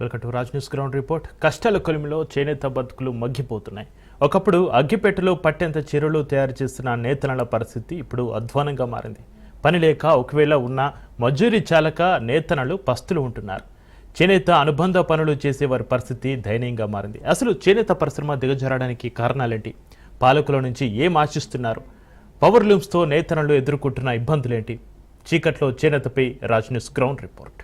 Welcome to Raj news ground report. కష్టాల కొలిమిలో చేనేత బతుకులు మగ్గిపోతున్నాయి. ఒకప్పుడు అగ్గిపెట్టెలో పట్టెంత చీరలు తయారు చేస్తున్న నేతన్నల పరిస్థితి ఇప్పుడు అధ్వానంగా మారింది. పని లేక ఒకవేళ ఉన్న మజూరీ చాలక నేతన్నలు పస్తులు ఉంటున్నారు. చేనేత అనుబంధ పనులు చేసే వారి పరిస్థితి దయనీయంగా మారింది. అసలు చేనేత పరిశ్రమ దిగజారడానికి కారణాలేంటి? పాలకుల నుంచి ఏం ఆశిస్తున్నారు? పవర్ లూమ్స్తో నేతన్నలు ఎదుర్కొంటున్న ఇబ్బందులేంటి? చీకట్లో చేనేతపై రాజ్ న్యూస్ గ్రౌండ్ రిపోర్ట్.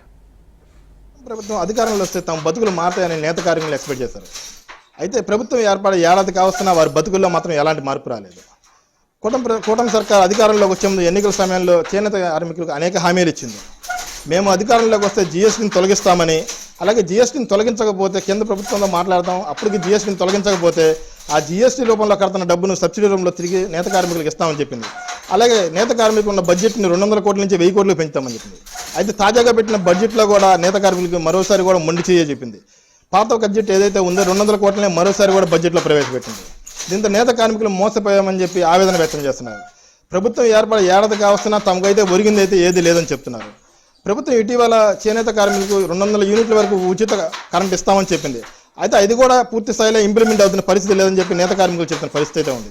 ప్రభుత్వం అధికారంలో వస్తే తమ బతుకులు మారుతాయని నేత కార్మికులు ఎక్స్పెక్ట్ చేశారు. అయితే ప్రభుత్వం ఏర్పడి ఏడాది కావస్తున్నా వారి బతుకుల్లో మాత్రం ఎలాంటి మార్పు రాలేదు. కూటమి సర్కార్ అధికారంలోకి వచ్చే ముందు ఎన్నికల సమయంలో చేనేత కార్మికులకు అనేక హామీలు ఇచ్చింది. మేము అధికారంలోకి వస్తే జీఎస్టీని తొలగిస్తామని, అలాగే జీఎస్టీని తొలగించకపోతే కేంద్ర ప్రభుత్వంతో మాట్లాడతాం, అప్పటికి జీఎస్టీని తొలగించకపోతే ఆ జీఎస్టీ రూపంలో కడుతున్న డబ్బును సబ్సిడీ రూపంలో తిరిగి నేత కార్మికులకు ఇస్తామని చెప్పింది. అలాగే నేత కార్మికులు ఉన్న బడ్జెట్ని 200 కోట్ల నుంచి 1000 కోట్లు పెంచుతామని చెప్పింది. అయితే తాజాగా పెట్టిన బడ్జెట్లో కూడా నేత కార్మికులకు మరోసారి కూడా మొండి చేయ చెప్పింది. పాత బడ్జెట్ ఏదైతే ఉందో 200 కోట్లనే మరోసారి కూడా బడ్జెట్లో ప్రవేశపెట్టింది. దీంతో నేత కార్మికులు మోసపోయామని చెప్పి ఆవేదన వ్యక్తం చేస్తున్నారు. ప్రభుత్వం ఏర్పడి ఏడాది కావస్తున్నా తమకైతే ఒరిగింది అయితే ఏది లేదని చెప్తున్నారు. ప్రభుత్వం ఇటీవల చేనేత కార్మికులకు 200 యూనిట్ల వరకు ఉచిత కరెంట్ ఇస్తామని చెప్పింది. అయితే అది కూడా పూర్తి స్థాయిలో ఇంప్లిమెంట్ అవుతున్న పరిస్థితి లేదని చెప్పి నేత కార్మికులు చెప్తున్న పరిస్థితి అయితే ఉంది.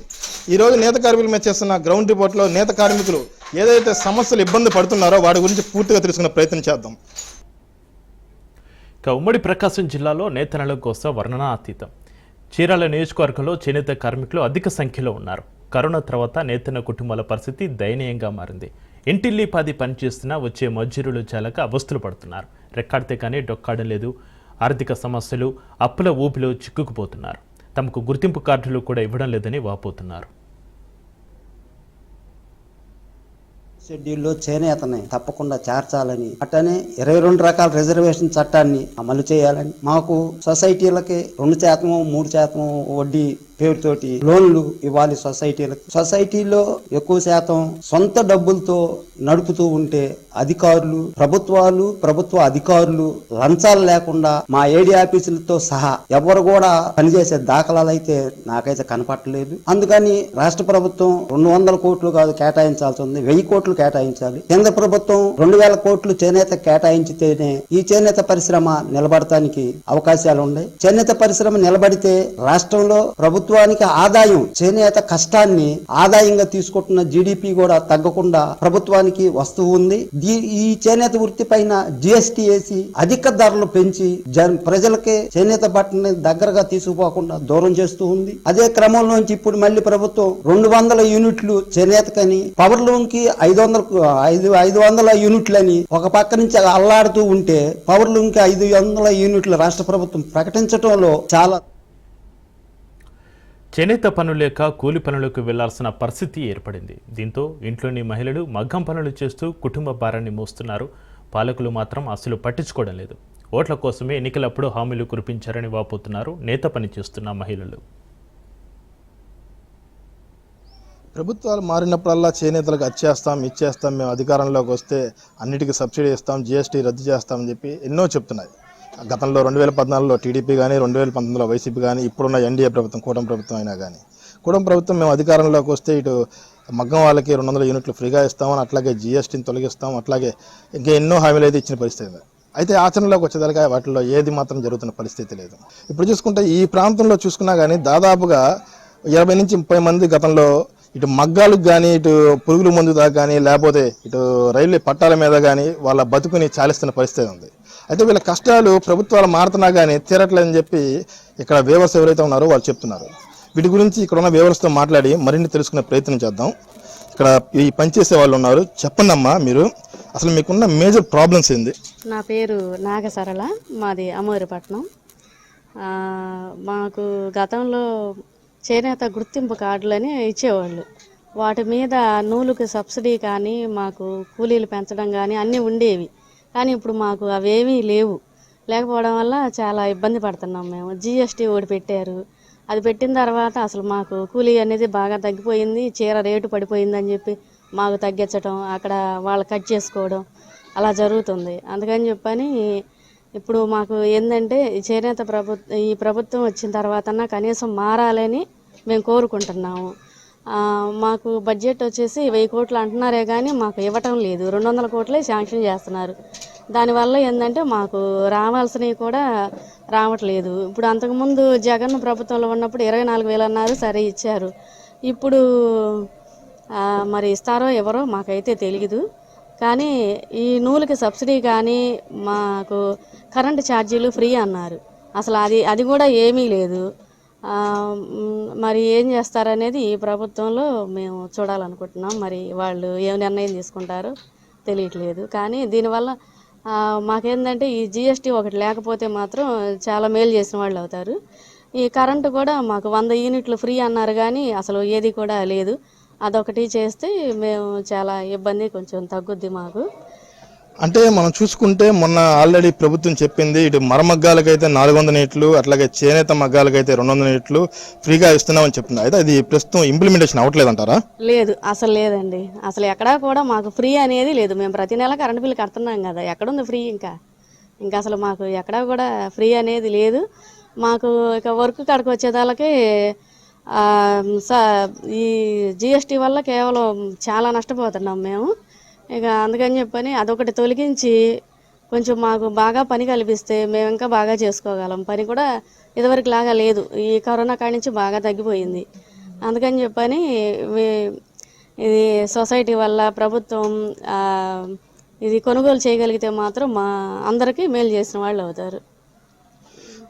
ఈరోజు నేత కార్మికుల మీద చేస్తున్న గ్రౌండ్ రిపోర్ట్లో నేత కార్మికులు ఏదైతే సమస్యలు ఇబ్బంది పడుతున్నారో వాటి గురించి పూర్తిగా తెలుసుకునే ప్రయత్నం చేద్దాం. ఉమ్మడి ప్రకాశం జిల్లాలో నేతన్నల కోసం వర్ణనాతీతం. చీరాల నియోజకవర్గంలో చేనేత కార్మికులు అధిక సంఖ్యలో ఉన్నారు. కరోనా తర్వాత నేతన్న కుటుంబాల పరిస్థితి దయనీయంగా మారింది. ఇంటిల్లి పాది పనిచేస్తున్నా వచ్చే మజ్జూరులు చాలక అవస్థలు పడుతున్నారు. రెక్కాడితే కానీ డొక్కాడం లేదు. ఆర్థిక సమస్యలు, అప్పుల ఊపిలో చిక్కుకుపోతున్నారు. తమకు గుర్తింపు కార్డులు కూడా ఇవ్వడం లేదని వాపోతున్నారు. షెడ్యూల్లో చేనేతని తప్పకుండా చేర్చాలని, అట్టనే 22 రకాల రిజర్వేషన్ చట్టాన్ని అమలు చేయాలని, మాకు సొసైటీలకి 2% 3% వడ్డీ పేరుతోటి లోన్లు ఇవ్వాలి. సొసైటీలో ఎక్కువ శాతం సొంత డబ్బులతో నడుపుతూ ఉంటే అధికారులు, ప్రభుత్వ అధికారులు లంచాలు లేకుండా మా ఏడీ ఆఫీసులతో సహా ఎవరు కూడా పనిచేసే దాఖలాలు అయితే నాకైతే కనపట్టలేదు. అందుకని రాష్ట్ర ప్రభుత్వం 200 కోట్లు కాదు కేటాయించాల్సి ఉంది, 1000 కోట్లు కేటాయించాలి. కేంద్ర ప్రభుత్వం 2000 కోట్లు చేనేత కేటాయించితేనే ఈ చేనేత పరిశ్రమ నిలబడటానికి అవకాశాలు ఉన్నాయి. చేనేత పరిశ్రమ నిలబడితే రాష్ట్రంలో ప్రభుత్వానికి ఆదాయం, చేనేత కష్టాన్ని ఆదాయంగా తీసుకుంటున్న జీడిపి కూడా తగ్గకుండా ప్రభుత్వానికి వస్తూ ఉంది. ఈ చేనేత వృత్తి పైన జిఎస్టీ వేసి అధిక ధరలు పెంచి ప్రజలకి చేనేత బట్టని దగ్గరగా తీసుకుపోకుండా దూరం చేస్తూ ఉంది. అదే క్రమంలోంచి ఇప్పుడు మళ్ళీ ప్రభుత్వం 200 యూనిట్లు చేనేతకని, పవర్ లూమ్ కి 500 యూనిట్లని ఒక పక్క నుంచి అల్లాడుతూ ఉంటే పవర్ లూమ్ కి 500 యూనిట్లు రాష్ట్ర ప్రభుత్వం ప్రకటించడంలో చాలా చేనేత పనులు లేక కూలి పనులకు వెళ్లాల్సిన పరిస్థితి ఏర్పడింది. దీంతో ఇంట్లోని మహిళలు మగ్గం పనులు చేస్తూ కుటుంబ భారాన్ని మోస్తున్నారు. పాలకులు మాత్రం అసలు పట్టించుకోవడం లేదు. ఓట్ల కోసమే ఎన్నికలప్పుడు హామీలు కురిపించారని వాపోతున్నారు నేత పని చేస్తున్న మహిళలు. ప్రభుత్వాలు మారినప్పుడల్లా చేనేతలకు ఇచ్చేస్తాం, మేము అధికారంలోకి వస్తే అన్నిటికీ సబ్సిడీ ఇస్తాం, జిఎస్టీ రద్దు చేస్తామని చెప్పి ఎన్నో చెప్తున్నాయి. గతంలో 2014లో టీడీపీ కానీ, 2019లో వైసీపీ కానీ, ఇప్పుడున్న ఎన్డీఏ ప్రభుత్వం, కూటమి ప్రభుత్వం అయినా కానీ, కూటమి ప్రభుత్వం మేము అధికారంలోకి వస్తే ఇటు మగ్గం వాళ్ళకి 200 యూనిట్లు ఫ్రీగా ఇస్తామని, అట్లాగే జిఎస్టీని తొలగిస్తాం, అట్లాగే ఇంకా ఎన్నో హామీలు అయితే ఇచ్చిన పరిస్థితి. అయితే ఆచరణలోకి వచ్చేదాకా వాటిలో ఏది మాత్రం జరుగుతున్న పరిస్థితి లేదు. ఇప్పుడు చూసుకుంటే ఈ ప్రాంతంలో చూసుకున్నా కానీ దాదాపుగా 20 నుంచి 30 మంది గతంలో ఇటు మగ్గాలకు కానీ, ఇటు పురుగుల మందు దాకా కానీ, లేకపోతే ఇటు రైల్వే పట్టాల మీద కానీ వాళ్ళ బతుకుని చాలిస్తున్న పరిస్థితి ఉంది. అయితే వీళ్ళ కష్టాలు ప్రభుత్వాలు మారుతున్నా కానీ తీరట్లేదని చెప్పి ఇక్కడ వేవర్స్ ఎవరైతే ఉన్నారో వాళ్ళు చెప్తున్నారు. వీటి గురించి ఇక్కడ ఉన్న వేవర్స్తో మాట్లాడి మరిన్ని తెలుసుకునే ప్రయత్నం చేద్దాం. ఇక్కడ ఈ పనిచేసే వాళ్ళు ఉన్నారు. చెప్పండి అమ్మా, మీరు అసలు మీకున్న మేజర్ ప్రాబ్లమ్స్ ఏంది? నా పేరు నాగసరళ, మాది అమూరిపట్నం. మాకు గతంలో చేనేత గుర్తింపు కార్డులని ఇచ్చేవాళ్ళు. వాటి మీద నూలుకి సబ్సిడీ కానీ, మాకు కూలీలు పెంచడం కానీ అన్నీ ఉండేవి. కానీ ఇప్పుడు మాకు అవేమీ లేకపోవడం వల్ల చాలా ఇబ్బంది పడుతున్నాం మేము. జిఎస్టీ ఒకటి పెట్టారు. అది పెట్టిన తర్వాత అసలు మాకు కూలీ అనేది బాగా తగ్గిపోయింది. చీర రేటు పడిపోయిందని చెప్పి మాకు తగ్గించడం, అక్కడ వాళ్ళు కట్ చేసుకోవడం అలా జరుగుతుంది. అందుకని చెప్పని ఇప్పుడు మాకు ఏంటంటే చేనేత ఈ ప్రభుత్వం వచ్చిన తర్వాత కనీసం మారాలని మేము కోరుకుంటున్నాము. మాకు బడ్జెట్ వచ్చేసి 1000 కోట్లు అంటున్నారే కానీ మాకు ఇవ్వటం లేదు. 200 కోట్లే శాంక్షన్ చేస్తున్నారు. దానివల్ల ఏంటంటే మాకు రావాల్సినవి కూడా రావట్లేదు. ఇప్పుడు అంతకుముందు జగన్ ప్రభుత్వంలో ఉన్నప్పుడు 24,000 అన్నారు, సరే ఇచ్చారు. ఇప్పుడు మరి ఇస్తారో ఎవరో మాకైతే తెలీదు. కానీ ఈ నూలుకి సబ్సిడీ కానీ మాకు కరెంటు ఛార్జీలు ఫ్రీ అన్నారు. అసలు అది కూడా ఏమీ లేదు. మరి ఏం చేస్తారనేది ఈ ప్రభుత్వంలో మేము చూడాలనుకుంటున్నాం. మరి వాళ్ళు ఏం నిర్ణయం తీసుకుంటారో తెలియట్లేదు. కానీ దీనివల్ల మాకేందంటే ఈ జిఎస్టీ ఒకటి లేకపోతే మాత్రం చాలా మేలు చేసిన వాళ్ళు అవుతారు. ఈ కరెంటు కూడా మాకు 100 యూనిట్లు ఫ్రీ అన్నారు, కానీ అసలు ఏది కూడా లేదు. అదొకటి చేస్తే మేము చాలా ఇబ్బంది కొంచెం తగ్గుద్ది మాకు. అంటే మనం చూసుకుంటే మొన్న ఆల్రెడీ ప్రభుత్వం చెప్పింది, ఇటు మరమగ్గాలకైతే 400 యూనిట్లు, అట్లాగే చేనేత మగ్గాలకైతే 200 యూనిట్లు ఫ్రీగా ఇస్తున్నామని చెప్తుంది. అయితే అది ప్రస్తుతం ఇంప్లిమెంటేషన్ అవ్వట్లేదంటారా? లేదు, అసలు లేదండి. అసలు ఎక్కడా కూడా మాకు ఫ్రీ అనేది లేదు. మేము ప్రతి నెల కరెంటు బిల్లు కడుతున్నాం కదా, ఎక్కడుంది ఫ్రీ? ఇంకా అసలు మాకు ఎక్కడా కూడా ఫ్రీ అనేది లేదు. మాకు ఇక వర్క్ కాడికి వచ్చేదాళ్ళకి ఈ జిఎస్టీ వల్ల కేవలం చాలా నష్టపోతున్నాం మేము. ఇక అందుకని చెప్పని అదొకటి తొలగించి కొంచెం మాకు బాగా పని కల్పిస్తే మేము ఇంకా బాగా చేసుకోగలం. పని కూడా ఇదివరకు లాగా లేదు, ఈ కరోనా కాడి నుంచి బాగా తగ్గిపోయింది. అందుకని చెప్పని ఇది సొసైటీ వల్ల ప్రభుత్వం ఇది కొనుగోలు చేయగలిగితే మాత్రం మా అందరికీ మేలు చేసిన వాళ్ళు అవుతారు.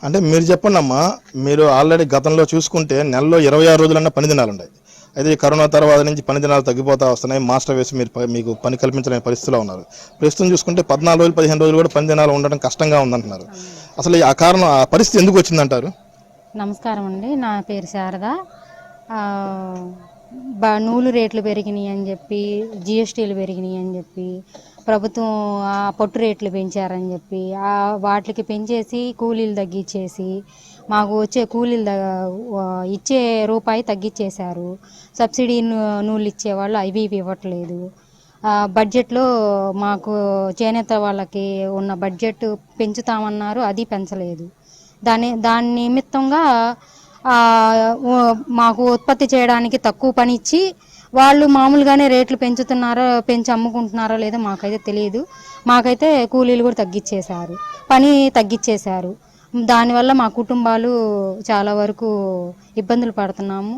అంటే మీరు చెప్పండి అమ్మా, మీరు ఆల్రెడీ గతంలో చూసుకుంటే నెలలో 26 రోజులన్నా పని దినాలు ఉన్నాయి. అయితే ఈ కరోనా తర్వాత నుంచి పని దినాలు తగ్గిపోతా వస్తున్నాయి. మాస్టర్ వేసి మీకు పని కల్పించలేని పరిస్థితిలో ఉన్నారు. ప్రస్తుతం చూసుకుంటే 14 రోజులు 15 రోజులు కూడా పని దినాలు ఉండడం కష్టంగా ఉందంటున్నారు. అసలు ఆ పరిస్థితి ఎందుకు వచ్చిందంటారు? నమస్కారం అండి, నా పేరు శారద. నూలు రేట్లు పెరిగినాయి అని చెప్పి, జిఎస్టీలు పెరిగినాయి అని చెప్పి, ప్రభుత్వం పొట్టు రేట్లు పెంచారని చెప్పి వాటికి పెంచేసి కూలీలు తగ్గించేసి మాకు వచ్చే కూలీలు ఇచ్చే రూపాయి తగ్గించేశారు. సబ్సిడీ నూలు ఇచ్చేవాళ్ళు అవి ఇవ్వట్లేదు. బడ్జెట్లో మాకు చేనేత వాళ్ళకి ఉన్న బడ్జెట్ పెంచుతామన్నారు, అది పెంచలేదు. దాని నిమిత్తంగా మాకు ఉత్పత్తి చేయడానికి తక్కువ పని ఇచ్చి వాళ్ళు మామూలుగానే రేట్లు పెంచి అమ్ముకుంటున్నారో లేదో మాకైతే తెలియదు. మాకైతే కూలీలు కూడా తగ్గించేశారు, పని తగ్గించేశారు. దానివల్ల మా కుటుంబాలు చాలా వరకు ఇబ్బందులు పడుతున్నాము,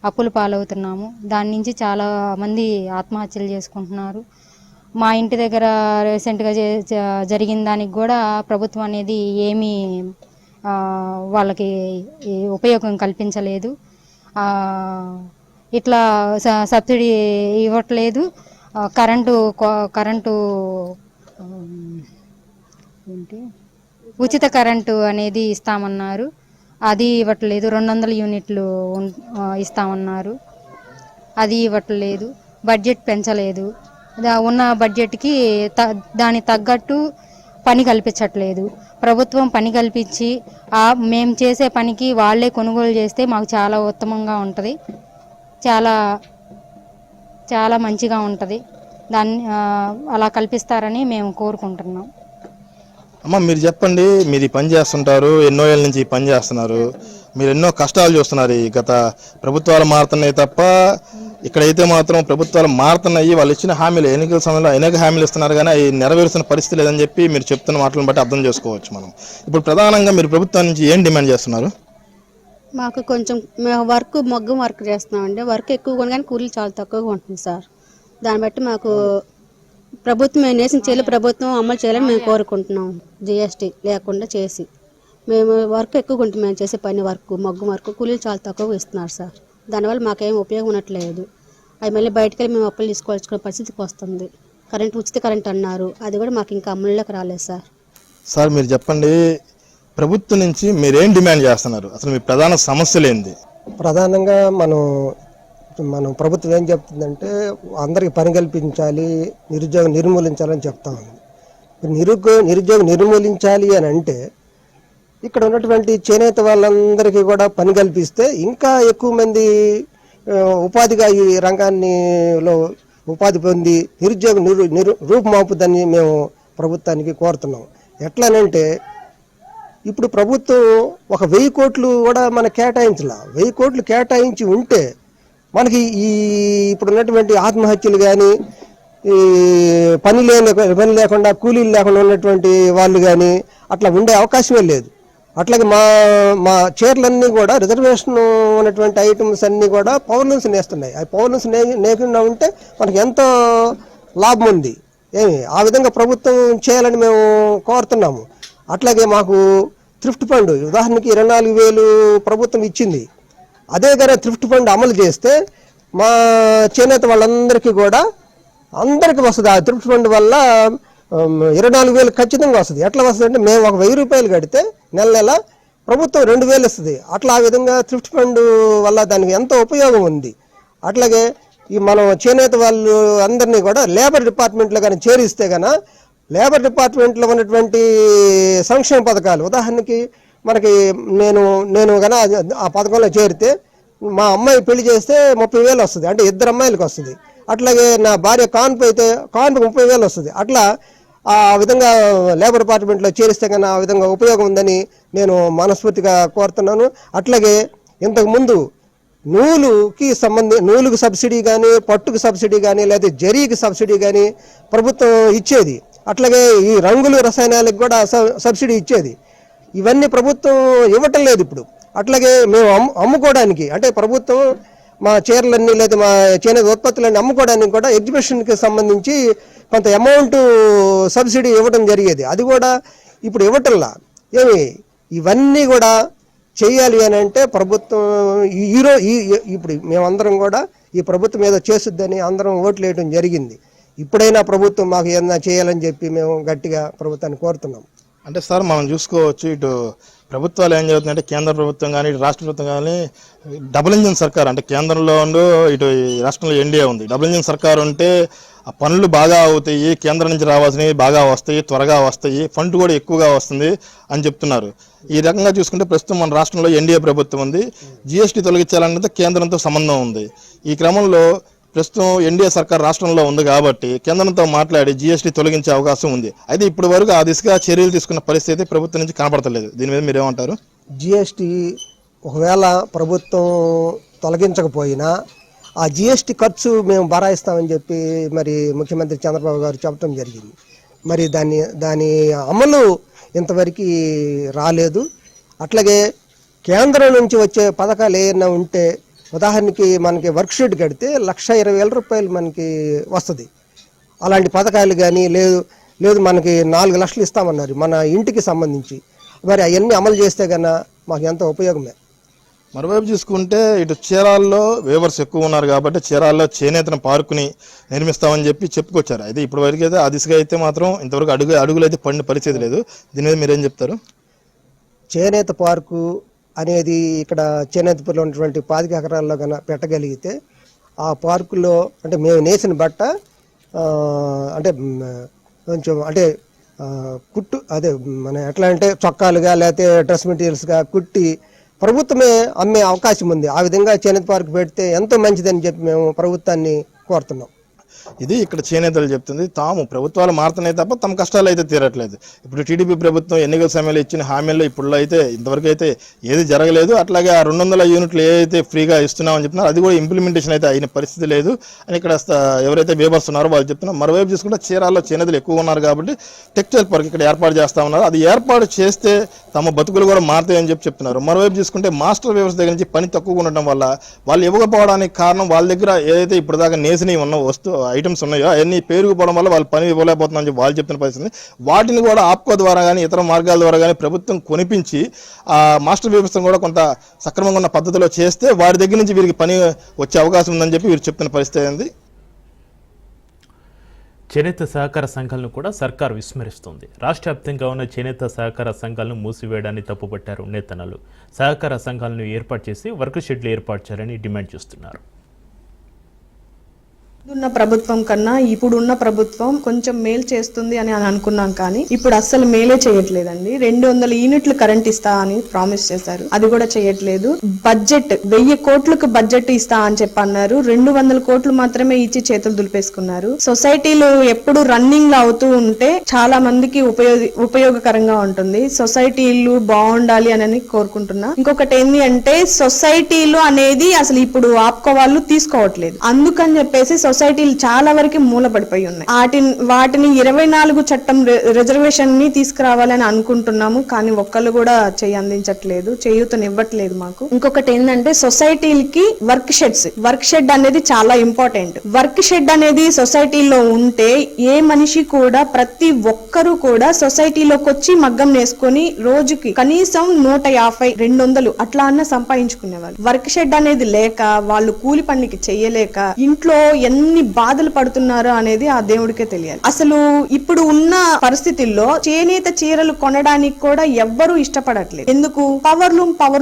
అప్పులు పాలవుతున్నాము. దాని నుంచి చాలా మంది ఆత్మహత్యలు చేసుకుంటున్నారు. మా ఇంటి దగ్గర రీసెంట్గా జరిగిన దానికి కూడా ప్రభుత్వం అనేది ఏమీ వాళ్ళకి ఉపయోగం కల్పించలేదు. ఇట్లా సబ్సిడీ ఇవ్వట్లేదు. కరెంటు ఏంటి ఉచిత కరెంటు అనేది ఇస్తామన్నారు, అది ఇవ్వట్లేదు. 200 యూనిట్లు ఇస్తామన్నారు, అది ఇవ్వట్లేదు. బడ్జెట్ పెంచలేదు. ఉన్న బడ్జెట్కి దాని తగ్గట్టు పని కల్పించట్లేదు. ప్రభుత్వం పని కల్పించి మేము చేసే పనికి వాళ్ళే కొనుగోలు చేస్తే మాకు చాలా ఉత్తమంగా ఉంటుంది, చాలా చాలా మంచిగా ఉంటుంది. దాన్ని అలా కల్పిస్తారని మేము కోరుకుంటున్నాం. అమ్మ మీరు చెప్పండి, మీరు ఈ పని చేస్తుంటారు, ఎన్నో ఏళ్ళ నుంచి ఈ పని చేస్తున్నారు, మీరు ఎన్నో కష్టాలు చూస్తున్నారు. ఈ గత ప్రభుత్వాలు మారుతున్నాయి తప్ప ఇక్కడైతే మాత్రం ప్రభుత్వాలు మారుతున్నాయి. వాళ్ళు ఇచ్చిన హామీలు ఎన్నికల సమయంలో అనేక హామీలు ఇస్తున్నారు, కానీ అవి నెరవేర్చిన పరిస్థితి లేదని చెప్పి మీరు చెప్తున్న మాటలను బట్టి అర్థం చేసుకోవచ్చు మనం. ఇప్పుడు ప్రధానంగా మీరు ప్రభుత్వం నుంచి ఏం డిమాండ్ చేస్తున్నారు? మాకు కొంచెం మేము మగ్గం వర్క్ చేస్తున్నామండి. వర్క్ ఎక్కువగా ఉంది కానీ కూలీలు చాలా తక్కువగా ఉంటుంది సార్. దాన్ని బట్టి మాకు ప్రభుత్వం మేము నేసిన చేయాలి, ప్రభుత్వం అమలు చేయాలని మేము కోరుకుంటున్నాం. జిఎస్టీ లేకుండా చేసి మేము వర్క్ ఎక్కువగా ఉంటుంది. మేము చేసే పని మగ్గం వర్క్ కూలీలు చాలా తక్కువగా ఇస్తున్నారు సార్. దానివల్ల మాకేం ఉపయోగం ఉండట్లేదు. అవి మళ్ళీ బయటకు వెళ్ళి మేము అప్పులు తీసుకోవాల్సిన పరిస్థితికి వస్తుంది. ఉచిత కరెంట్ అన్నారు, అది కూడా మాకు ఇంకా అమలులోకి రాలేదు సార్. సార్ మీరు చెప్పండి, ప్రభుత్వం నుంచి మీరేం డిమాండ్ చేస్తున్నారు? అసలు మీ ప్రధాన సమస్యలు ఏంది? ప్రధానంగా మనం ప్రభుత్వం ఏం చెప్తుందంటే అందరికి పని కల్పించాలి, నిరుద్యోగం నిర్మూలించాలని చెప్తా ఉంది. నిరుద్యోగం నిర్మూలించాలి అని అంటే ఇక్కడ ఉన్నటువంటి చేనేత వాళ్ళందరికీ కూడా పని కల్పిస్తే ఇంకా ఎక్కువ మంది ఉపాధిగా ఈ రంగాన్నిలో ఉపాధి పొంది నిరుద్యోగం రూపుమాపుదని మేము ప్రభుత్వానికి కోరుతున్నాం. ఎట్లానంటే ఇప్పుడు ప్రభుత్వం ఒక 1000 కోట్లు కూడా మన కేటాయించాల. 1000 కోట్లు కేటాయించి ఉంటే మనకి ఈ ఇప్పుడు ఉన్నటువంటి ఆత్మహత్యలు కానీ ఈ పని లేకుండా కూలీలు లేకుండా ఉన్నటువంటి వాళ్ళు కానీ అట్లా ఉండే అవకాశమే లేదు. అట్లాగే మా చీరలన్నీ కూడా రిజర్వేషన్ ఉన్నటువంటి ఐటమ్స్ అన్నీ కూడా పౌర్ణమ్స్ నేస్తున్నాయి. ఆ పౌర్ణమ్స్ నేకుండా ఉంటే మనకి ఎంతో లాభం ఉంది. ఆ విధంగా ప్రభుత్వం చేయాలని మేము కోరుతున్నాము. అట్లాగే మాకు థ్రిఫ్ట్ ఫండ్ ఉదాహరణకి 24,000 ప్రభుత్వం ఇచ్చింది. అదే కానీ థ్రిఫ్ట్ ఫండ్ అమలు చేస్తే మా చేనేత వాళ్ళందరికీ కూడా అందరికీ వస్తుంది. ఆ థ్రిఫ్ట్ ఫండ్ వల్ల 24,000 ఖచ్చితంగా వస్తుంది. ఎట్లా వస్తుంది అంటే మేము ఒక 1,000 రూపాయలు కడితే నెల ప్రభుత్వం 2,000 ఇస్తుంది. అట్లా ఆ విధంగా థ్రిఫ్ట్ ఫండ్ వల్ల దానికి ఎంతో ఉపయోగం ఉంది. అట్లాగే ఈ మనం చేనేత వాళ్ళు అందరినీ కూడా లేబర్ డిపార్ట్మెంట్లో కానీ చేరిస్తే కన్నా లేబర్ డిపార్ట్మెంట్లో ఉన్నటువంటి సంక్షేమ పథకాలు ఉదాహరణకి మనకి నేను కన్నా ఆ పథకంలో చేరితే మా అమ్మాయి పెళ్లి చేస్తే 30,000 వస్తుంది, అంటే 2 అమ్మాయిలకు వస్తుంది. అట్లాగే నా భార్య కాన్పు అయితే కాన్పుకి 30,000 వస్తుంది. అట్లా ఆ విధంగా లేబర్ డిపార్ట్మెంట్లో చేరిస్తే కన్నా ఆ విధంగా ఉపయోగం ఉందని నేను మనస్ఫూర్తిగా కోరుతున్నాను. అట్లాగే ఇంతకుముందు నూలుకు సబ్సిడీ కానీ, పట్టుకు సబ్సిడీ కానీ, లేదా జరీకి సబ్సిడీ కానీ ప్రభుత్వం ఇచ్చేది. అట్లాగే ఈ రంగులు రసాయనాలకు కూడా సబ్సిడీ ఇచ్చేది. ఇవన్నీ ప్రభుత్వం ఇవ్వటం లేదు ఇప్పుడు. అట్లాగే మేము అమ్ముకోవడానికి అంటే ప్రభుత్వం మా చీరలన్నీ లేదా మా చేనేత ఉత్పత్తులన్నీ అమ్ముకోవడానికి కూడా ఎగ్జిబిషన్కి సంబంధించి కొంత అమౌంట్ సబ్సిడీ ఇవ్వడం జరిగేది. అది కూడా ఇప్పుడు ఇవ్వటంలా. ఇవన్నీ కూడా చేయాలి అని అంటే ప్రభుత్వం ఇప్పుడు మేమందరం కూడా ఈ ప్రభుత్వం ఏదో చేస్తుందని అందరం ఓట్లు వేయడం జరిగింది. ఇప్పుడైనా ప్రభుత్వం మాకు ఏదైనా చేయాలని చెప్పి మేము గట్టిగా ప్రభుత్వాన్ని కోరుతున్నాం. అంటే సార్ మనం చూసుకోవచ్చు, ఇటు ప్రభుత్వాలు ఏం జరుగుతుందంటే కేంద్ర ప్రభుత్వం కానీ ఇటు రాష్ట్ర ప్రభుత్వం కానీ డబుల్ ఇంజిన్ సర్కార్, అంటే కేంద్రంలో ఇటు రాష్ట్రంలో ఎన్డీఏ ఉంది. డబుల్ ఇంజిన్ సర్కార్ ఉంటే ఆ పనులు బాగా అవుతాయి, కేంద్రం నుంచి రావాల్సినవి బాగా వస్తాయి, త్వరగా వస్తాయి, ఫండ్ కూడా ఎక్కువగా వస్తుంది అని చెప్తున్నారు. ఈ రకంగా చూసుకుంటే ప్రస్తుతం మన రాష్ట్రంలో ఎన్డీఏ ప్రభుత్వం ఉంది. జీఎస్టీ తొలగించాలన్నది కేంద్రంతో సంబంధం ఉంది. ఈ క్రమంలో ప్రస్తుతం ఎన్డీఏ సర్కార్ రాష్ట్రంలో ఉంది కాబట్టి కేంద్రంతో మాట్లాడి జీఎస్టీ తొలగించే అవకాశం ఉంది. అయితే ఇప్పటి వరకు ఆ దిశగా చర్యలు తీసుకున్న పరిస్థితి ప్రభుత్వం నుంచి కనపడతలేదు. దీని మీద మీరేమంటారు? జీఎస్టీ ఒకవేళ ప్రభుత్వం తొలగించకపోయినా ఆ జీఎస్టీ ఖర్చు మేము భరాయిస్తామని చెప్పి మరి ముఖ్యమంత్రి చంద్రబాబు గారు చెప్పడం జరిగింది. మరి దాని అమలు ఇంతవరకు రాలేదు. అట్లాగే కేంద్రం నుంచి వచ్చే పథకాలు ఏమైనా ఉంటే ఉదాహరణకి మనకి వర్క్షీట్ కడితే 1,20,000 రూపాయలు మనకి వస్తుంది. అలాంటి పథకాలు కానీ లేదు మనకి 4 లక్షలు ఇస్తామన్నారు మన ఇంటికి సంబంధించి. మరి అవన్నీ అమలు చేస్తే కన్నా మాకు ఎంతో ఉపయోగమే. మరోవైపు చూసుకుంటే ఇటు చీరాల్లో వేవర్స్ ఎక్కువ ఉన్నారు కాబట్టి చీరాల్లో చేనేతన పార్కుని నిర్మిస్తామని చెప్పి చెప్పుకొచ్చారు. అయితే ఇప్పటి వరకు అయితే ఆ దిశగా అయితే మాత్రం ఇంతవరకు అడుగులు అయితే పడిన పరిస్థితి లేదు. దీని మీద మీరేం చెప్తారు? చేనేత పార్కు అనేది ఇక్కడ చేనేతపురంలో ఉన్నటువంటి 15 ఎకరాల్లో కన్నా పెట్టగలిగితే ఆ పార్కులో అంటే మేము నేసిన బట్ట అంటే కొంచెం అంటే కుట్టు అదే మన ఎట్లా అంటే చొక్కాలుగా లేకపోతే డ్రెస్ మెటీరియల్స్గా కుట్టి ప్రభుత్వమే అమ్మే అవకాశం ఉంది. ఆ విధంగా చేనేత పార్కు పెడితే ఎంతో మంచిదని చెప్పి మేము ప్రభుత్వాన్ని కోరుతున్నాం. ఇది ఇక్కడ చేనేతలు చెప్తుంది. తాము ప్రభుత్వాలు మారుతున్నాయి తప్ప తమ కష్టాలు అయితే తీరట్లేదు. ఇప్పుడు టీడీపీ ప్రభుత్వం ఎన్నికల సమయంలో ఇచ్చిన హామీల్లో ఇప్పుడు అయితే ఇంతవరకు అయితే ఏది జరగలేదు. అట్లాగే ఆ 200 యూనిట్లు ఏదైతే ఫ్రీగా ఇస్తున్నామని చెప్తున్నారు అది కూడా ఇంప్లిమెంటేషన్ అయితే అయిన పరిస్థితి లేదు అని ఇక్కడ ఎవరైతే వేవర్స్ ఉన్నారో వాళ్ళు చెప్తున్నారు. మరోవైపు చూసుకుంటే చీరాల్లో చేనేతలు ఎక్కువ ఉన్నారు కాబట్టి టెక్స్టైల్ పార్క్ ఇక్కడ ఏర్పాటు చేస్తా ఉన్నారు. అది ఏర్పాటు చేస్తే తమ బతుకులు కూడా మారుతాయని చెప్తున్నారు. మరోవైపు చూసుకుంటే మాస్టర్ వ్యవస్థ దగ్గర నుంచి పని తక్కువగా ఉండటం వల్ల వాళ్ళు ఇవ్వకపోవడానికి కారణం వాళ్ళ దగ్గర ఏదైతే ఇప్పుడు దాకా నేసినవి ఉన్న ఐటమ్స్ ఉన్నాయో అవన్నీ పేరుకుపోవడం వల్ల వాళ్ళు పని ఇవ్వలేకపోతుందని చెప్పి వాళ్ళు చెప్తున్న పరిస్థితి. వాటిని కూడా ఆప్కో ద్వారా కానీ ఇతర మార్గాల ద్వారా కానీ ప్రభుత్వం కొనిపించి ఆ మాస్టర్ వ్యవస్థను కూడా కొంత సక్రమంగా ఉన్న పద్ధతిలో చేస్తే వారి దగ్గర నుంచి వీరికి పని వచ్చే అవకాశం ఉందని చెప్పి వీరు చెప్తున్న పరిస్థితి ఉంది. చేనేత సహకార సంఘాలను కూడా సర్కారు విస్మరిస్తుంది. రాష్ట్ర వ్యాప్తంగా ఉన్న చేనేత సహకార సంఘాలను మూసివేయడాన్ని తప్పుపట్టారు నేతన్నలు. సహకార సంఘాలను ఏర్పాటు చేసి వర్క్ షెడ్లు ఏర్పాటు చేయాలని డిమాండ్ చేస్తున్నారు. ఉన్న ప్రభుత్వం కన్నా ఇప్పుడున్న ప్రభుత్వం కొంచెం మేలు చేస్తుంది అని అనుకున్నాం, కానీ ఇప్పుడు అస్సలు మేలే చేయట్లేదండి. 200 యూనిట్లు కరెంట్ ఇస్తా అని ప్రామిస్ చేశారు, అది కూడా చేయట్లేదు. బడ్జెట్ 1000 కోట్లకు బడ్జెట్ ఇస్తా అని చెప్పి అన్నారు, 200 కోట్లు మాత్రమే ఇచ్చి చేతులు దులిపేసుకున్నారు. సొసైటీలు ఎప్పుడు రన్నింగ్ లో అవుతూ ఉంటే చాలా మందికి ఉపయోగకరంగా ఉంటుంది. సొసైటీలు బాగుండాలి అని కోరుకుంటున్నా. ఇంకొకటి ఏంటి అంటే సొసైటీలు అనేది అసలు ఇప్పుడు ఆప్కో వాళ్ళు తీసుకోవట్లేదు. అందుకని చెప్పేసి సొసైటీలు చాలా వరకు మూలపడిపోయి ఉన్నాయి. వాటిని 24 చట్టం రిజర్వేషన్ ని తీసుకురావాలని అనుకుంటున్నాము, కానీ ఒక్కళ్ళు కూడా చెయ్యి అందించట్లేదు, చేయూతనివ్వట్లేదు మాకు. ఇంకొకటి ఏంటంటే సొసైటీలకి వర్క్ షెడ్ అనేది చాలా ఇంపార్టెంట్. వర్క్ షెడ్ అనేది సొసైటీలో ఉంటే ఏ మనిషి కూడా, ప్రతి ఒక్కరు కూడా సొసైటీలోకి వచ్చి మగ్గం నేసుకొని రోజుకి కనీసం 150-200 అట్లా అన్న సంపాదించుకునేవాళ్ళు. వర్క్ షెడ్ అనేది లేక వాళ్ళు కూలి పనికి చెయ్యలేక ఇంట్లో ఎన్ని బాధలు పడుతున్నారో అనేది ఆ దేవుడికే తెలియాలి. అసలు ఇప్పుడు ఉన్న పరిస్థితుల్లో చేనేత చీరలు కొనడానికి కూడా ఎవ్వరూ ఇష్టపడట్లేదు. ఎందుకు? పవర్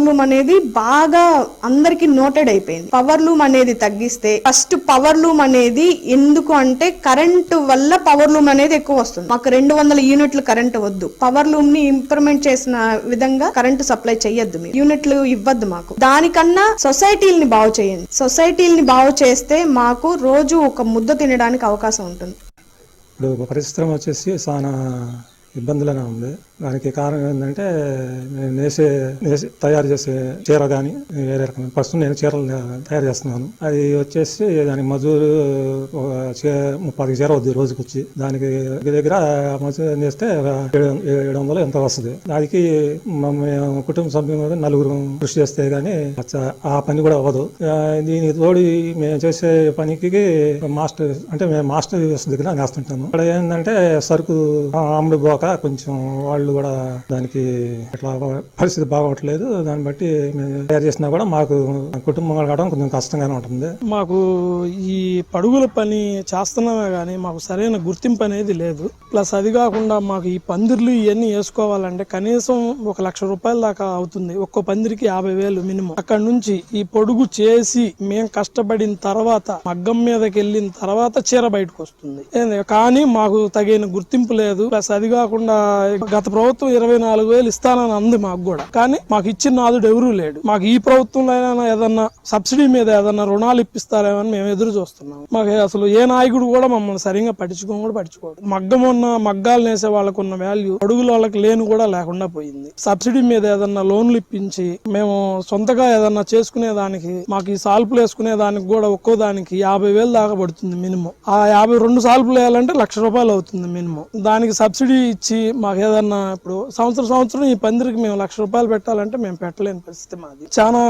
లూమ్ అనేది బాగా అందరికి నోటెడ్ అయిపోయింది. పవర్ లూమ్ అనేది తగ్గిస్తే, ఫస్ట్ పవర్ లూమ్ అనేది ఎందుకు అంటే కరెంటు వల్ల పవర్ లూమ్ అనేది ఎక్కువ వస్తుంది. మాకు 200 యూనిట్లు కరెంటు వద్దు. పవర్ లూమ్ ని ఇంప్రూవ్మెంట్ చేసిన విధంగా కరెంటు సప్లై చేయొద్దు, మీరు యూనిట్లు ఇవ్వద్దు మాకు. దానికన్నా సొసైటీల్ని బాగు చేయండి. సొసైటీల్ని బాగు చేస్తే మాకు రోజు ఒక ముద్ద తినడానికి అవకాశం ఉంటుంది. ఇప్పుడు పరిశ్రమ వచ్చేసి చాలా ఇబ్బందులనే ఉంది. దానికి కారణం ఏంటంటే తయారు చేసే చీర కానీ వేరే రకమైన ప్రస్తుతం నేను చీరలు తయారు చేస్తున్నాను. అది వచ్చేసి దానికి మజూరు 30 చీర వద్దు రోజుకి వచ్చి. దానికి దగ్గర మజూరు చేస్తే 700 ఎంత వస్తుంది. దానికి మేము కుటుంబ సభ్యులు 4 కృషి చేస్తే గానీ ఆ పని కూడా అవ్వదు. దీనికి తోడి మేము చేసే పనికి మేము మాస్టర్ దగ్గర నేస్తుంటాము. ఇక్కడ ఏంటంటే సరుకు అమ్ముడు పోక కొంచెం వాళ్ళు కూడా దానికి ఇట్లా పరిస్థితి బాగోట్లేదు. దాన్ని బట్టి మేము తయారు చేసినా కూడా మాకు కుటుంబం గడవడం కొంచెం కష్టంగానే ఉంటుంది. మాకు ఈ పడుగుల పని చేస్తున్నామే కానీ మాకు సరైన గుర్తింపు అనేది లేదు. ప్లస్ అది కాకుండా మాకు ఈ పందిర్లు ఇవన్నీ వేసుకోవాలంటే కనీసం 1,00,000 రూపాయల దాకా అవుతుంది. ఒక్కో పందిరికి 50,000 మినిమం. అక్కడ నుంచి ఈ పొడుగు చేసి మేము కష్టపడిన తర్వాత మగ్గం మీదకి వెళ్ళిన తర్వాత చీర బయటకు వస్తుంది. కానీ మాకు తగిన గుర్తింపు లేదు. ప్లస్ అది కాకుండా గత ప్రభుత్వం 24,000 ఇస్తానని అంది మాకు కూడా, కానీ మాకు ఇచ్చిన నాదుడు ఎవరూ లేడు. మాకు ఈ ప్రభుత్వంలో ఏదన్నా సబ్సిడీ మీద ఏదన్నా రుణాలు ఇప్పిస్తారేమని మేము ఎదురు చూస్తున్నాం. మాకు అసలు ఏ నాయకుడు కూడా మమ్మల్ని సరిగ్గా పట్టించుకోడు. మగ్గాలు నేసే వాళ్ళకు ఉన్న వాల్యూ అడుగుల వాళ్ళకి లేని కూడా లేకుండా పోయింది. సబ్సిడీ మీద ఏదన్నా లోన్లు ఇప్పించి మేము సొంతగా ఏదన్నా చేసుకునే దానికి, మాకు ఈ సాల్పులు వేసుకునే దానికి కూడా ఒక్కో దానికి 50,000 దాకా పడుతుంది మినిమం. ఆ 52 సాల్పులు వేయాలంటే 1,00,000 రూపాయలు అవుతుంది మినిమం. దానికి సబ్సిడీ ఇచ్చి మాకు ఏదన్నా ఇప్పుడు సంవత్సరం ఈ పందిరికి మేము 1,00,000 రూపాయలు పెట్టాలంటే మేము పెట్టలేని పరిస్థితి మాది. చాలా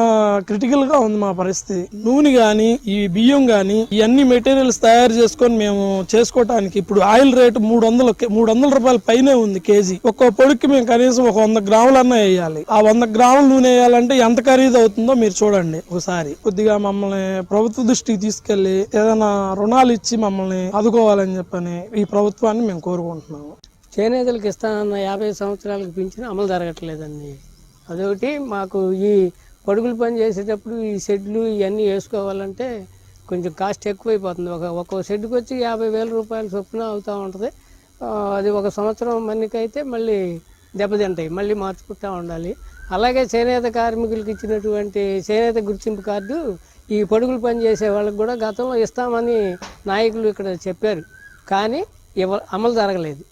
క్రిటికల్ గా ఉంది మా పరిస్థితి. నూనె గాని ఈ బియ్యం గాని ఇవన్నీ మెటీరియల్స్ తయారు చేసుకొని మేము చేసుకోవటానికి ఇప్పుడు ఆయిల్ రేటు 300 రూపాయల పైనే ఉంది కేజీ. ఒక్కో పొడికి మేము కనీసం 100 గ్రాములన్నా వేయాలి. ఆ 100 గ్రాముల నూనె వేయాలంటే ఎంత ఖరీదు అవుతుందో మీరు చూడండి ఒకసారి. కొద్దిగా మమ్మల్ని ప్రభుత్వ దృష్టికి తీసుకెళ్లి ఏదైనా రుణాలు ఇచ్చి మమ్మల్ని ఆదుకోవాలని చెప్పని ఈ ప్రభుత్వాన్ని మేము కోరుకుంటున్నాము. చేనేతలకు ఇస్తానన్న 50 సంవత్సరాలకు పింఛను అమలు జరగట్లేదండి. అదొకటి. మాకు ఈ పొడుగులు పని చేసేటప్పుడు ఈ షెడ్లు ఇవన్నీ వేసుకోవాలంటే కొంచెం కాస్ట్ ఎక్కువైపోతుంది. ఒక్కో షెడ్కి వచ్చి 50,000 రూపాయల చొప్పున అవుతూ ఉంటుంది. అది ఒక సంవత్సరం మనకైతే మళ్ళీ దెబ్బతింటాయి, మళ్ళీ మార్చుకుంటూ ఉండాలి. అలాగే చేనేత కార్మికులకు ఇచ్చినటువంటి చేనేత గుర్తింపు కార్డు ఈ పొడుగులు పని చేసే వాళ్ళకి కూడా గతంలో ఇస్తామని నాయకులు ఇక్కడ చెప్పారు, కానీ అమలు జరగలేదు.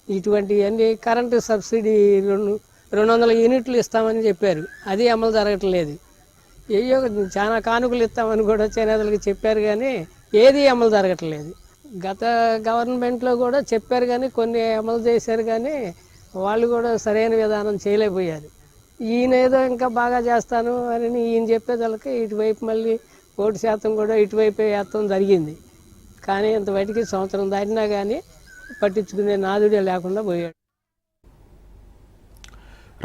ఇటువంటి అన్ని కరెంటు సబ్సిడీ 200 యూనిట్లు ఇస్తామని చెప్పారు, అది అమలు జరగట్లేదు. ఏయో చాలా కానుకలు ఇస్తామని కూడా చేనేతలకు చెప్పారు, కానీ ఏది అమలు జరగట్లేదు. గత గవర్నమెంట్లో కూడా చెప్పారు, కానీ కొన్ని అమలు చేశారు, కానీ వాళ్ళు కూడా సరైన విధానం చేయలేకపోయారు. ఈయన ఏదో ఇంకా బాగా చేస్తాను అని ఈయన చెప్పేదానికి ఇటువైపు మళ్ళీ 1% కూడా ఇటువైపే వేస్తాం జరిగింది. కానీ ఇంత బయటికి సంవత్సరం దాటినా కానీ పట్టించుకునే నాదుడే లేకుండా పోయాడు.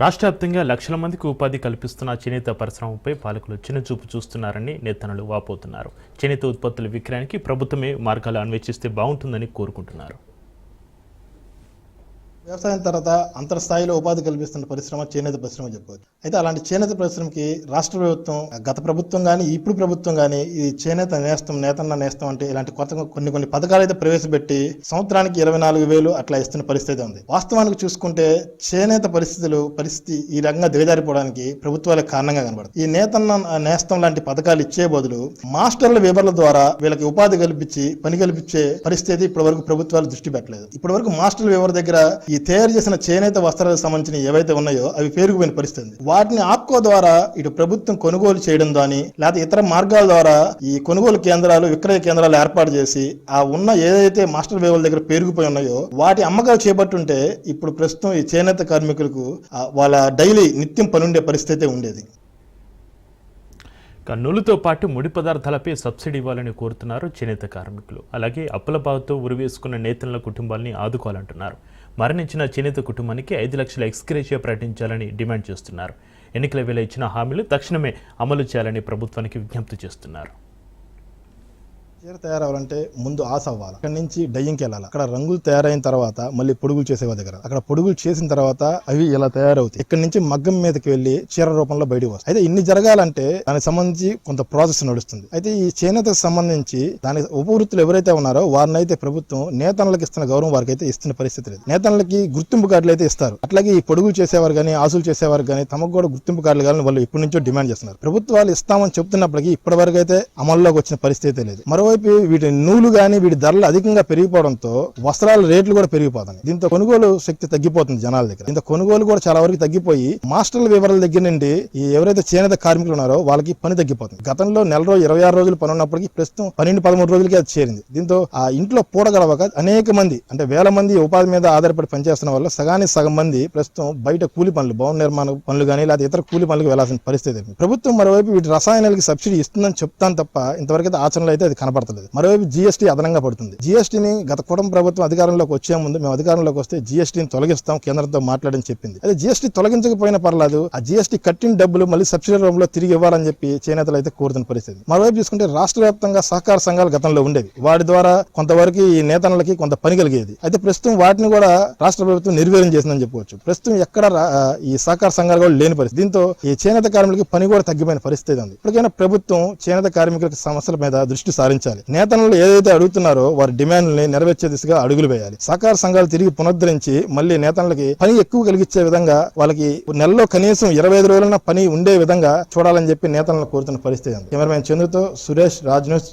రాష్ట్ర వ్యాప్తంగా లక్షల మందికి ఉపాధి కల్పిస్తున్న చేనేత పరిశ్రమపై పాలకులు చిన్నచూపు చూస్తున్నారని నేతన్నలు వాపోతున్నారు. చేనేత ఉత్పత్తుల విక్రయానికి ప్రభుత్వమే మార్గాలు అన్వేషిస్తే బాగుంటుందని కోరుకుంటున్నారు. వ్యవసాయం తర్వాత అంతర్స్థాయిలో ఉపాధి కల్పిస్తున్న పరిశ్రమ చేనేత పరిశ్రమ చెప్పవచ్చు. అయితే అలాంటి చేనేత పరిశ్రమకి రాష్ట్ర ప్రభుత్వం, గత ప్రభుత్వం కానీ ఇప్పుడు ప్రభుత్వం కానీ ఈ చేనేత నేతన్న నేస్తం అంటే ఇలాంటి కొత్త కొన్ని పథకాలు అయితే ప్రవేశపెట్టి సంవత్సరానికి 24,000 అట్లా ఇస్తున్న పరిస్థితి ఉంది. వాస్తవానికి చూసుకుంటే చేనేత పరిస్థితి ఈ రకంగా దిగజారిపోవడానికి ప్రభుత్వాలకు కారణంగా కనబడుతుంది. ఈ నేస్తం లాంటి పథకాలు ఇచ్చే బదులు మాస్టర్ల వివరాల ద్వారా వీళ్ళకి ఉపాధి కల్పించి పని కల్పించే పరిస్థితి ఇప్పటి వరకు ప్రభుత్వాలు దృష్టి పెట్టలేదు. ఇప్పటి వరకు మాస్టర్ల వివర దగ్గర ఈ ఈ తయారు చేసిన చేనేత వస్త్రాలకు సంబంధించిన ఏవైతే ఉన్నాయో అవి పేరుకుపోయిన పరిస్థితి ఉంది. వాటిని ఆప్కో ద్వారా ఇటు ప్రభుత్వం కొనుగోలు చేయడం కానీ లేకపోతే ఇతర మార్గాల ద్వారా ఈ కొనుగోలు కేంద్రాలు, విక్రయ కేంద్రాలు ఏర్పాటు చేసి ఆ ఉన్న ఏదైతే మాస్టర్ వేవుల దగ్గర పేరుకుపోయి ఉన్నాయో వాటి అమ్మకాలు చేపట్టుంటే ఇప్పుడు ప్రస్తుతం ఈ చేనేత కార్మికులకు వాళ్ళ డైలీ నిత్యం పనుండే పరిస్థితి ఉండేది. నూలుతో పాటు ముడి పదార్థాలపై సబ్సిడీ ఇవ్వాలని కోరుతున్నారు చేనేత కార్మికులు. అలాగే అప్పుల బాధతో ఉరివేసుకున్న నేతల కుటుంబాలని ఆదుకోవాలంటున్నారు. మరణించిన చేనేత కుటుంబానికి 5 లక్షల ఎక్స్గ్రేషియా ప్రకటించాలని డిమాండ్ చేస్తున్నారు. ఎన్నికల వేళ ఇచ్చిన హామీలు తక్షణమే అమలు చేయాలని ప్రభుత్వానికి విజ్ఞప్తి చేస్తున్నారు. చీర తయారవ్వాలంటే ముందు ఆశ అవ్వాలి. అక్కడి నుంచి డయ్యింగ్కి వెళ్ళాలి. అక్కడ రంగులు తయారైన తర్వాత మళ్ళీ పొడుగులు చేసేవా దగ్గర, అక్కడ పొడుగులు చేసిన తర్వాత అవి ఇలా తయారవుతాయి. ఇక్కడి నుంచి మగ్గం మీదకి వెళ్ళి చీర రూపంలో బయటకు వస్తాయి. అయితే ఇన్ని జరగాలంటే దానికి సంబంధించి కొంత ప్రాసెస్ నడుస్తుంది. అయితే ఈ చేనేతకు సంబంధించి దాని ఉపవృత్తులు ఎవరైతే ఉన్నారో వారిని అయితే ప్రభుత్వం నేతన్నలకు ఇస్తున్న గౌరవం వారికి అయితే ఇస్తున్న పరిస్థితి లేదు. నేతన్నలకి గుర్తింపు కార్డులు అయితే ఇస్తారు. అట్లాగే ఈ పొడుగులు చేసేవారు కానీ, ఆసులు చేసేవారు కానీ తమకు కూడా గుర్తింపు కార్డులు కావాలని వాళ్ళు ఇప్పటి నుంచో డిమాండ్ చేస్తున్నారు. ప్రభుత్వాలు ఇస్తామని చెప్తున్నప్పటికీ ఇప్పటి వరకు అయితే అమల్లోకి వచ్చిన పరిస్థితి లేదు. మరోవైపు వీటి నూలు గానీ వీటి ధరలు అధికంగా పెరిగిపోవడంతో వస్త్రాల రేట్లు కూడా పెరిగిపోతాయి. దీంతో కొనుగోలు శక్తి తగ్గిపోతుంది జనాల దగ్గర. దీంతో కొనుగోలు కూడా చాలా వరకు తగ్గిపోయి మాస్టర్ల వివరాల దగ్గర నుండి ఈ ఎవరైతే చేనేత కార్మికులు ఉన్నారో వాళ్ళకి పని తగ్గిపోతుంది. గతంలో నెల రోజు 26 రోజులు పని ఉన్నప్పటికీ ప్రస్తుతం 12-13 రోజులకి అది చేరింది. దీంతో ఆ ఇంట్లో పూడగలవక అనేక మంది అంటే వేల మంది ఉపాధి మీద ఆధారపడి పనిచేస్తున్న వల్ల సగానికి సగం మంది ప్రస్తుతం బయట కూలి పనులు, భవన నిర్మాణ పనులు కానీ లేదా ఇతర కూలి పనులకు వెళ్లాల్సిన పరిస్థితి. ప్రభుత్వం మరోవైపు వీటి రసాయనాలకి సబ్సిడీ ఇస్తుందని చెప్తాను తప్ప ఇంతవరకు అయితే ఆచరణలో అయితే అది కనపడతలేదు. మరోవైపు జీఎస్టీ అదనంగా పడుతుంది. జీఎస్టీని గత కూటమి ప్రభుత్వం అధికారంలోకి వచ్చే ముందు మేము అధికారంలోకి వస్తే జీఎస్టీని తొలగిస్తాం కేంద్రంతో మాట్లాడని చెప్పింది. అదే జీఎస్టీ తొలగించకపోయినా పర్లేదు, ఆ జీఎస్టీ కట్టిన డబ్బులు మళ్ళీ సబ్సిడీ రూపంలో తిరిగి ఇవ్వాలని చెప్పి చేనేతలు అయితే కోరుతున్న పరిస్థితి. మరోవైపు చూసుకుంటే రాష్ట్ర వ్యాప్తంగా సహకార సంఘాలు గతంలో ఉండేవి. వాటి ద్వారా కొంతవరకు ఈ నేతన్నలకి కొంత పని కలిగేది. అయితే ప్రస్తుతం వాటిని కూడా రాష్ట్ర ప్రభుత్వం నిర్వీర్యం చేసిందని చెప్పవచ్చు. ప్రస్తుతం ఎక్కడ ఈ సహకార సంఘాలు కూడా లేని పరిస్థితి. దీంతో ఈ చేనేత కార్మికులకి పని కూడా తగ్గిపోయిన పరిస్థితి ఉంది. ఇప్పటికైనా ప్రభుత్వం చేనేత కార్మికుల సమస్యల మీద దృష్టి సారించాలి. నేతన్నలు ఏదైతే అడుగుతున్నారో వారి డిమాండ్లని నెరవేర్చే దిశగా అడుగులు వేయాలి. సహకార సంఘాలు తిరిగి పునరుద్ధరించి మళ్ళీ నేతన్నలకి పని ఎక్కువ కలిగించే విధంగా వాళ్ళకి నెలలో కనీసం 25 రోజులైనా పని ఉండే విధంగా చూడాలని చెప్పి నేతలను కోరుతున్న పరిస్థితి ఉంది. కెమెరామెన్ చంద్రుతో సురేష్, రాజ్ న్యూస్.